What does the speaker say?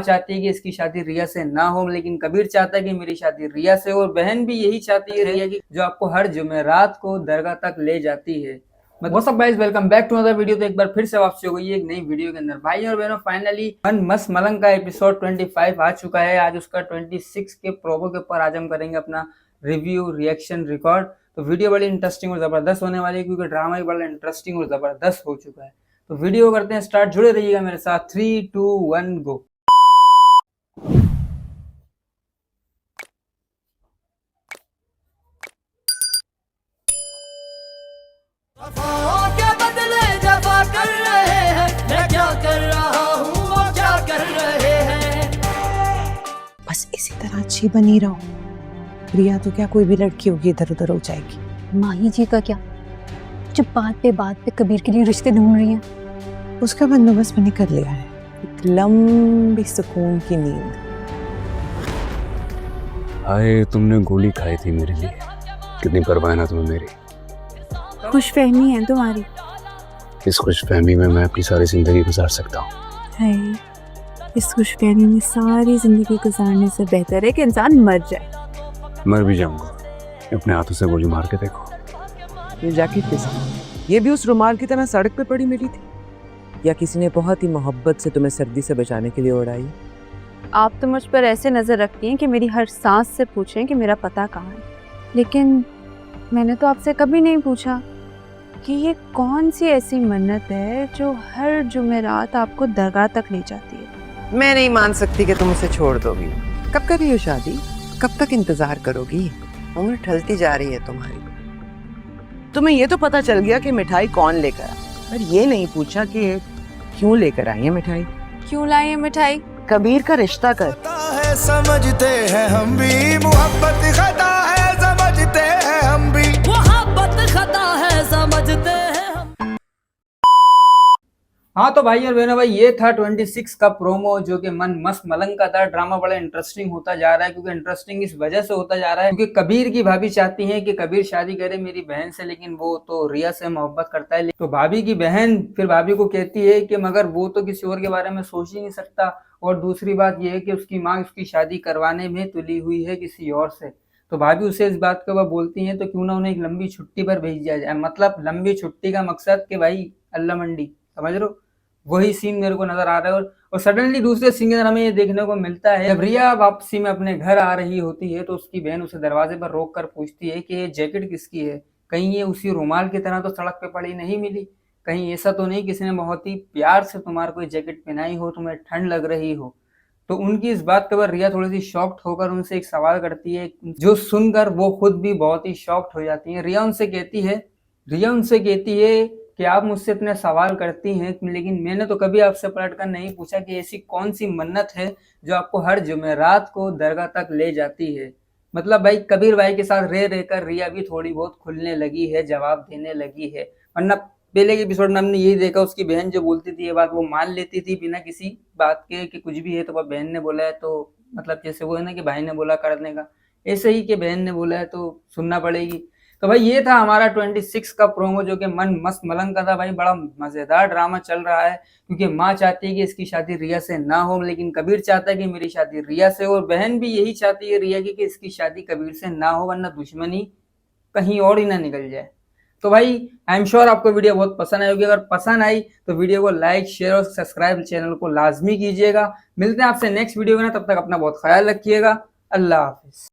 चाहती है कि इसकी शादी रिया से ना हो, लेकिन कबीर चाहता है कि मेरी शादी रिया से हो, और बहन भी यही चाहती है रिया की, जो आपको हर जुमेरात को दरगाह तक ले जाती है। What's up guys, welcome back to another video. तो एक बार फिर से वापसी हो गई है एक नई वीडियो के अंदर। भाई और बहनों, फाइनली मन मस्त मलंग का एपिसोड 25 आ चुका है। आज उसका 26 के प्रोमो के ऊपर आज हम करेंगे अपना रिव्यू, रिएक्शन, रिकॉर्ड। तो वीडियो बड़ी इंटरेस्टिंग और जबरदस्त होने वाली है, क्योंकि ड्रामा ही बड़ा इंटरेस्टिंग और जबरदस्त हो चुका है। तो वीडियो करते हैं स्टार्ट, जुड़े रहिएगा मेरे साथ। 3, 2, 1 गो। बस इसी तरह अच्छी बनी रहो। रिया तो क्या कोई भी लड़की होगी इधर उधर हो जाएगी। माही जी का क्या, जो बात पे कबीर के लिए रिश्ते ढूंढ रही हैं। उसका बंदोबस्त मैंने कर लिया है, एक लंबी सुकून की नींद। हाय, तुमने गोली खाई थी मेरे लिए, कितनी परवाह ना तुम्हें मेरी। खुशफहमी है तुम्हारी। इस खुशफहमी में मैं अपनी सारी जिंदगी गुजार सकता हूँ। है, इस खुशफहमी में सारी जिंदगी गुजारने से बेहतर है कि इंसान मर जाए। मर भी जाऊंगा, अपने हाथों से गोली मार के देखो। ये जैकेट किसकी? ये भी उस रुमाल की तरह सड़क पे पड़ी मिली थी, या किसी ने बहुत ही मोहब्बत से तुम्हें सर्दी से बचाने के लिए उड़ाई? आप तो मुझ पर ऐसे नजर रखती हैं कि मेरी हर सांस से पूछें कि मेरा पता कहाँ है, लेकिन मैंने तो आपसे कभी नहीं पूछा कि ये कौन सी ऐसी मन्नत है जो हर जुमेरात आपको दरगाह तक ले जाती है। मैं नहीं मान सकती कि तुम उसे छोड़ दोगी। कब करी हो शादी? कब तक इंतजार करोगी? उम्र ढलती जा रही है तुम्हारी। तुम्हें ये तो पता चल गया कि मिठाई कौन लेकर आया, पर ये नहीं पूछा कि क्यों लेकर आई है मिठाई। क्यों लाई है मिठाई? कबीर का रिश्ता कर। है समझते हैं हम भी, मोहब्बत खता है समझते हैं हम भी, मोहब्बत खता है समझते हैं हम। हाँ तो भाई और बहनों, भाई ये था 26 का प्रोमो, जो कि मन मस्त मलंग का था। ड्रामा बड़ा इंटरेस्टिंग होता जा रहा है, क्योंकि इंटरेस्टिंग इस वजह से होता जा रहा है क्योंकि कबीर की भाभी चाहती है कि कबीर शादी करे मेरी बहन से, लेकिन वो तो रिया से मोहब्बत करता है। तो भाभी की बहन फिर भाभी को कहती है कि मगर वो तो किसी और के बारे में सोच ही नहीं सकता, और दूसरी बात यह है कि उसकी माँ उसकी शादी करवाने में तुली हुई है किसी और से। तो भाभी उसे इस बात को वह बोलती है तो क्यों ना उन्हें एक लंबी छुट्टी पर भेज दिया जाए। मतलब लंबी छुट्टी का मकसद कि भाई अल्लाह मंडी, समझ लो, वही सीन मेरे को नजर आ रहा है। और सडनली दूसरे सीन के अंदर हमें ये देखने को मिलता है, जब रिया वापसी में अपने घर आ रही होती है तो उसकी बहन उसे दरवाजे पर रोक कर पूछती है कि ये जैकेट किसकी है, कहीं ये उसी रुमाल की तरह तो सड़क पे पड़ी नहीं मिली, कहीं ऐसा तो नहीं किसी ने बहुत ही प्यार से तुम्हारे को जैकेट पहनाई हो, तुम्हें ठंड लग रही हो। तो उनकी इस बात के बाद रिया थोड़ी सी शॉक्ड होकर उनसे एक सवाल करती है, जो सुनकर वो खुद भी बहुत ही शॉक्ड हो जाती है। रिया उनसे कहती है कि आप मुझसे इतने सवाल करती हैं, लेकिन मैंने तो कभी आपसे पलटकर नहीं पूछा कि ऐसी कौन सी मन्नत है जो आपको हर जुमेरात को दरगाह तक ले जाती है। मतलब भाई कबीर भाई के साथ रह रहकर रिया भी थोड़ी बहुत खुलने लगी है, जवाब देने लगी है। वरना पहले के एपिसोड में हमने यही देखा, उसकी बहन जो बोलती थी ये बात वो मान लेती थी बिना किसी बात के कि कुछ भी है तो वह बहन ने बोला है, तो मतलब जैसे वो है ना कि भाई ने बोला करने का, ऐसे ही कि बहन ने बोला है तो सुनना पड़ेगी। तो भाई ये था हमारा 26 का प्रोमो, जो कि मन मस्त मलंग का था। भाई बड़ा मजेदार ड्रामा चल रहा है, क्योंकि माँ चाहती है कि इसकी शादी रिया से ना हो, लेकिन कबीर चाहता है कि मेरी शादी रिया से हो, और बहन भी यही चाहती है रिया की कि इसकी शादी कबीर से ना हो, वरना दुश्मनी कहीं और ही ना निकल जाए। तो भाई आई एम श्योर आपको वीडियो बहुत पसंद आई होगी। अगर पसंद आई तो वीडियो को लाइक, शेयर और सब्सक्राइब चैनल को लाजमी कीजिएगा। मिलते हैं आपसे नेक्स्ट वीडियो में ना, तब तक अपना बहुत ख्याल रखिएगा। अल्लाह हाफिज।